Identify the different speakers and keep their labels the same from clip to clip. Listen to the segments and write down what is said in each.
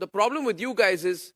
Speaker 1: the problem with you guys is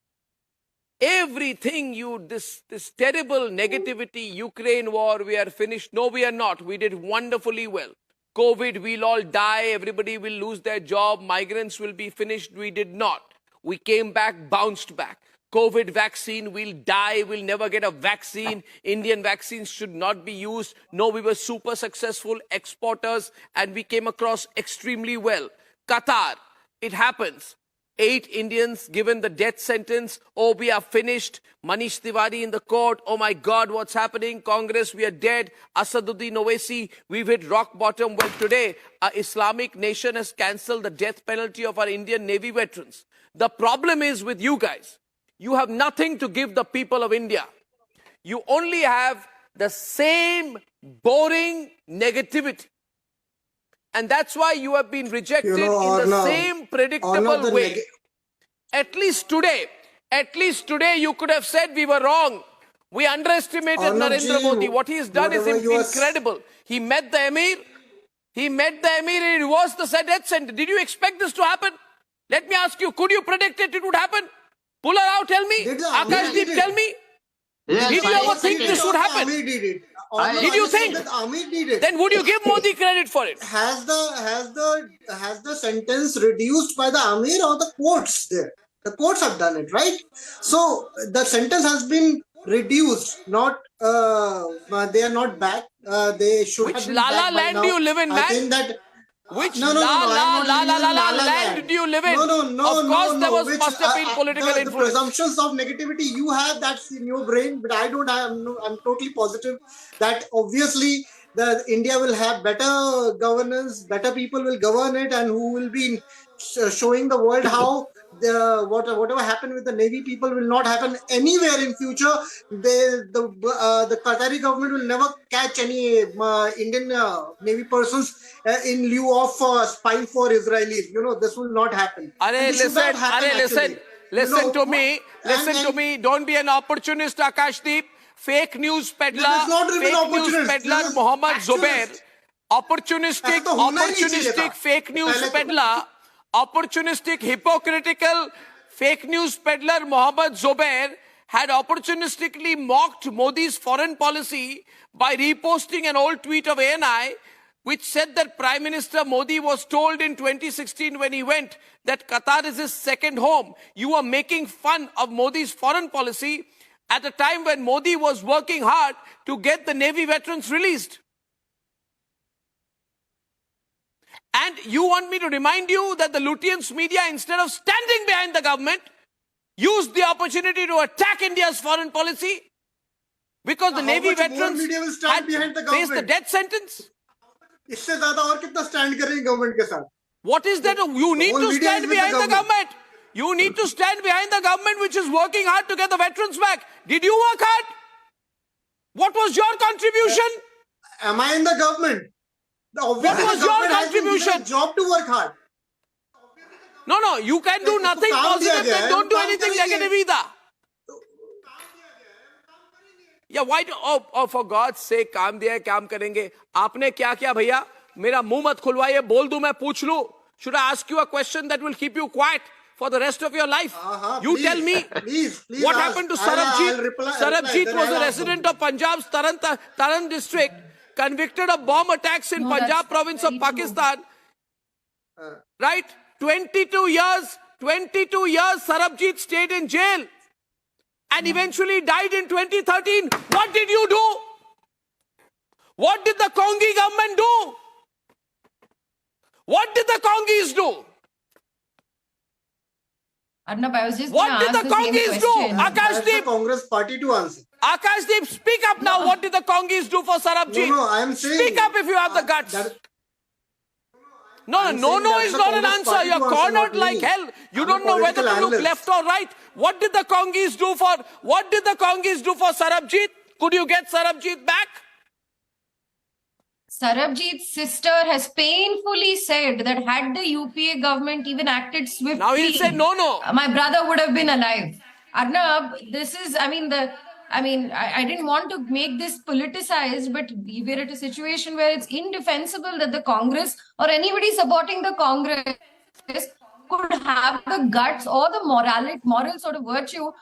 Speaker 1: everything this terrible negativity, Ukraine war, we are finished. No, we are not. We did wonderfully well. COVID, we'll all die. Everybody will lose their job. Migrants will be finished. We did not. We came back, bounced back. COVID vaccine, we'll die. We'll never get a vaccine. Indian vaccines should not be used. No, we were super successful exporters and we came across extremely well. Qatar, it happens. 8 Indians given the death sentence. Oh, we are finished. Manish Tiwari in the court. Oh my God, what's happening? Congress, we are dead. Asaduddin Owaisi, we've hit rock bottom. Well, today, our Islamic nation has cancelled the death penalty of our Indian Navy veterans. The problem is with you guys. You have nothing to give the people of India. You only have the same boring negativity. And that's why you have been rejected in the same predictable way. At least today, you could have said we were wrong. We underestimated Narendra Modi. What he has done is incredible. He met the Emir. And he reversed the death sentence. Did you expect this to happen? Let me ask you, could you predict it would happen? Pull her out, tell me. Akashdeep, tell me.
Speaker 2: Yes,
Speaker 1: did you ever think this would happen?
Speaker 3: Did it.
Speaker 1: Did you think?
Speaker 3: Did it.
Speaker 1: Then would you give Modi credit for it?
Speaker 3: Has the sentence reduced by the Amir or the courts there? The courts have done it, right? So the sentence has been reduced, not they are not back. They should
Speaker 1: Which
Speaker 3: have been
Speaker 1: la
Speaker 3: back by
Speaker 1: land
Speaker 3: now.
Speaker 1: do you live in, man?
Speaker 3: I think that
Speaker 1: Which
Speaker 3: no,
Speaker 1: land do you live in? Of course there must have been political influence.
Speaker 3: The presumptions of negativity you have, that's in your brain, but I don't have. I'm totally positive that obviously India will have better governance, better people will govern it, and who will be showing the world how whatever happened with the Navy people will not happen anywhere in future. The Qatari government will never catch any Indian Navy persons in lieu of spying for Israelis. This will not happen.
Speaker 1: Listen to me. Don't be an opportunist, Akashdeep. Fake news peddler. Mohammed Zubair. Opportunistic fake news peddler. Opportunistic, hypocritical, fake news peddler Mohammed Zubair had opportunistically mocked Modi's foreign policy by reposting an old tweet of ANI which said that Prime Minister Modi was told in 2016 when he went that Qatar is his second home. You are making fun of Modi's foreign policy at a time when Modi was working hard to get the Navy veterans released. And you want me to remind you that the Lutyens media, instead of standing behind the government, used the opportunity to attack India's foreign policy because the Navy veterans had faced the death sentence? What is that? You need to stand behind the government. You need to stand behind the government which is working hard to get the veterans back. Did you work hard? What was your contribution?
Speaker 3: Am I in the government?
Speaker 1: What was your contribution?
Speaker 3: Job to work hard.
Speaker 1: No, you can do nothing positive and don't do anything negative either. Yeah, why do, for God's sake, काम दिया है, काम करेंगे. आपने क्या किया भैया? मेरा मुंह मत खुलवाइए, बोल दूं मैं पूछ लूं. Should I ask you a question that will keep you quiet for the rest of your life? You tell me.
Speaker 3: Please
Speaker 1: what happened to Sarabjit? Sarabjit was a resident of Punjab's Taran district, convicted of bomb attacks in Punjab province of Pakistan. Right? 22 years, Sarabjit stayed in jail and eventually died in 2013. What did you do? What did the Congi government do? What did the Congis do?
Speaker 4: Arnab, I was just
Speaker 1: what did the Congis do? Akashdeep,
Speaker 3: Congress party to answer.
Speaker 1: Akashdeep, speak up now. What did the Congis do for Sarabjit?
Speaker 3: No, I am saying.
Speaker 1: Speak up if you have the guts. No is not an answer. You're cornered like hell. You don't know whether to look left or right. What did the Congis do for Sarabjit? Could you get Sarabjit back?
Speaker 4: Sarabjit's sister has painfully said that had the UPA government even acted swiftly,
Speaker 1: now he'll say no.
Speaker 4: My brother would have been alive. Arnab, this is, I didn't want to make this politicized, but we're at a situation where it's indefensible that the Congress or anybody supporting the Congress could have the guts or the moral sort of virtue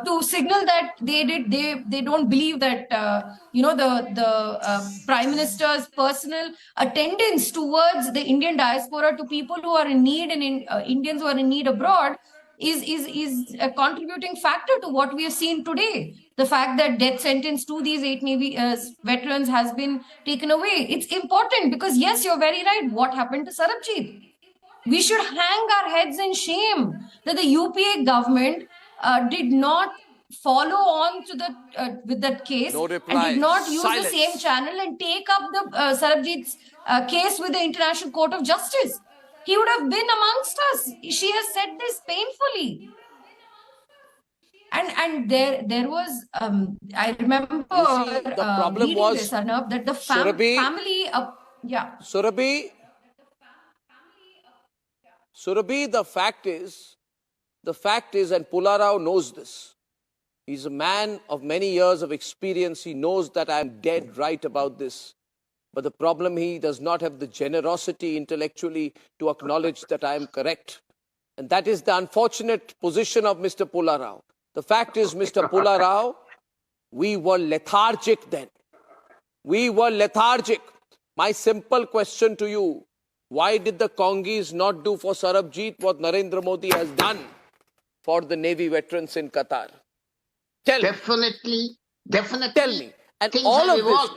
Speaker 4: to signal that they don't believe that the Prime Minister's personal attendance towards the Indian diaspora to people who are in need and Indians who are in need abroad is a contributing factor to what we have seen today. The fact that death sentence to these 8 Navy veterans has been taken away. It's important because, yes, you're very right. What happened to Sarabjit? We should hang our heads in shame that the UPA government did not follow on to the with that case
Speaker 1: No
Speaker 4: and
Speaker 1: reply.
Speaker 4: did not use
Speaker 1: Silence.
Speaker 4: the same channel and take up the Sarabjit's case with the International Court of Justice. He would have been amongst us. She has said this painfully. And there was I remember
Speaker 1: You see, the problem
Speaker 4: reading
Speaker 1: was,
Speaker 4: this, Arnab, that the
Speaker 1: Surabhi,
Speaker 4: family
Speaker 1: Surabhi, the fact is, and Pularao knows this. He's a man of many years of experience. He knows that I'm dead right about this. But the problem, he does not have the generosity intellectually to acknowledge that I am correct. And that is the unfortunate position of Mr. Pularao. The fact is, Mr. Pularao, we were lethargic then. We were lethargic. My simple question to you, why did the Congis not do for Sarabjit what Narendra Modi has done for the Navy veterans in Qatar? Tell
Speaker 2: Definitely.
Speaker 1: Tell me. And
Speaker 2: Things
Speaker 1: all
Speaker 2: have
Speaker 1: of
Speaker 2: evolved.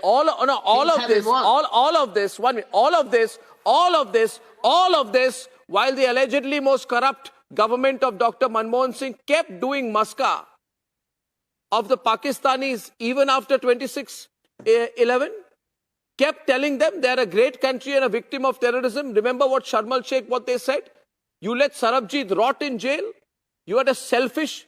Speaker 1: this, all of this, while the allegedly most corrupt government of Dr. Manmohan Singh kept doing maska of the Pakistanis even after 26/11, kept telling them they're a great country and a victim of terrorism. Remember what Sharmal Sheikh, what they said? You let Sarabjit rot in jail. You had a selfish,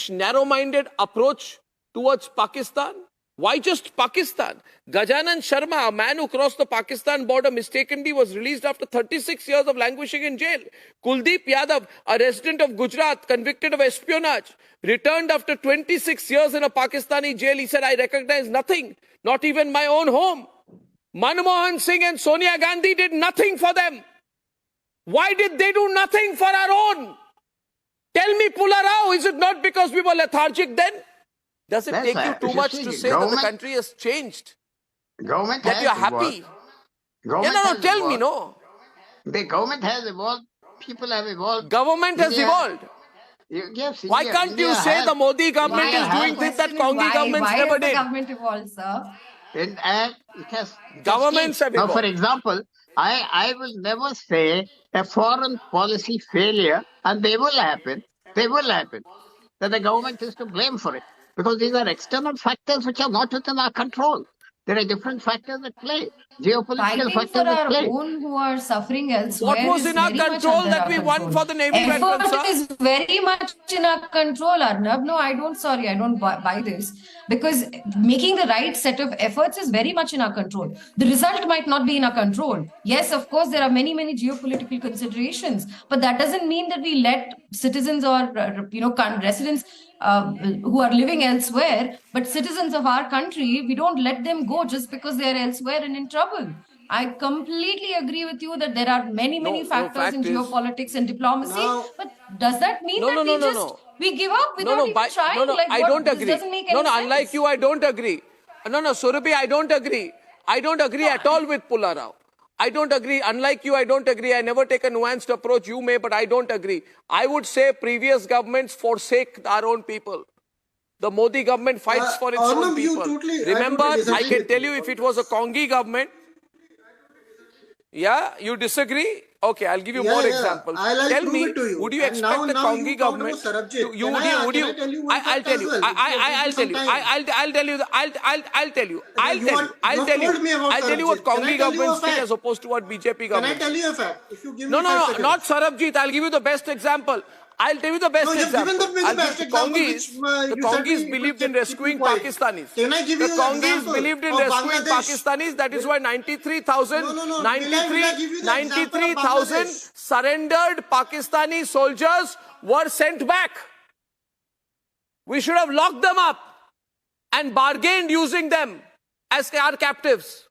Speaker 1: narrow-minded approach towards Pakistan. Why just Pakistan? Gajanan Sharma, a man who crossed the Pakistan border mistakenly, was released after 36 years of languishing in jail. Kuldeep Yadav, a resident of Gujarat, convicted of espionage, returned after 26 years in a Pakistani jail. He said, I recognize nothing, not even my own home. Manmohan Singh and Sonia Gandhi did nothing for them. Why did they do nothing for our own? Tell me, Pularao, is it not because we were lethargic then? Does it take you too much to say that the country has changed?
Speaker 2: Government
Speaker 1: That
Speaker 2: has
Speaker 1: you are happy? Tell me, no.
Speaker 2: The government has evolved. People have evolved.
Speaker 1: Government has evolved.
Speaker 2: Yes,
Speaker 1: Why can't you say the Modi government is doing things that Congi governments never did?
Speaker 4: Why has the government evolved, sir?
Speaker 2: And it has
Speaker 1: Governments have
Speaker 2: now,
Speaker 1: evolved.
Speaker 2: for example, I will never say a foreign policy failure, and they will happen, that the government is to blame for it. Because these are external factors which are not within our control. There are different factors at play, geopolitical
Speaker 4: Fighting
Speaker 2: factors
Speaker 4: for
Speaker 2: at
Speaker 4: our
Speaker 2: play.
Speaker 4: own who are suffering elsewhere.
Speaker 1: What was in our control that we won for the Navy veterans, sir?
Speaker 4: Effort is very much in our control, Arnab. No, I don't buy this. Because making the right set of efforts is very much in our control. The result might not be in our control. Yes, of course, there are many geopolitical considerations. But that doesn't mean that we let citizens or residents who are living elsewhere, but citizens of our country, we don't let them go just because they are elsewhere and in trouble. I completely agree with you that there are many factors in geopolitics and diplomacy, but does that mean that we give up without even trying?
Speaker 1: I don't agree.
Speaker 4: This doesn't make any sense.
Speaker 1: Unlike you, I don't agree. Surabhi, I don't agree. I don't agree at all with Pularao. I don't agree. Unlike you, I don't agree. I never take a nuanced approach. You may, but I don't agree. I would say previous governments forsake our own people. The Modi government fights for its own people. Remember, I can tell you if it was a Congi government. Yeah, you disagree? Okay, I'll give you more examples.
Speaker 3: Tell
Speaker 1: me, would you expect the Congi government to, I'll tell you what Congi governments did as opposed to what BJP government.
Speaker 3: Can I tell you a fact? If you give me
Speaker 1: No, not Sarabjit. I'll give you the best example. I'll tell you the best example. The Congis believed in rescuing Pakistanis.
Speaker 3: Can I give you
Speaker 1: the Congis believed in rescuing Pakistanis. That is why 93,000 surrendered Pakistani soldiers were sent back. We should have locked them up and bargained using them as our captives.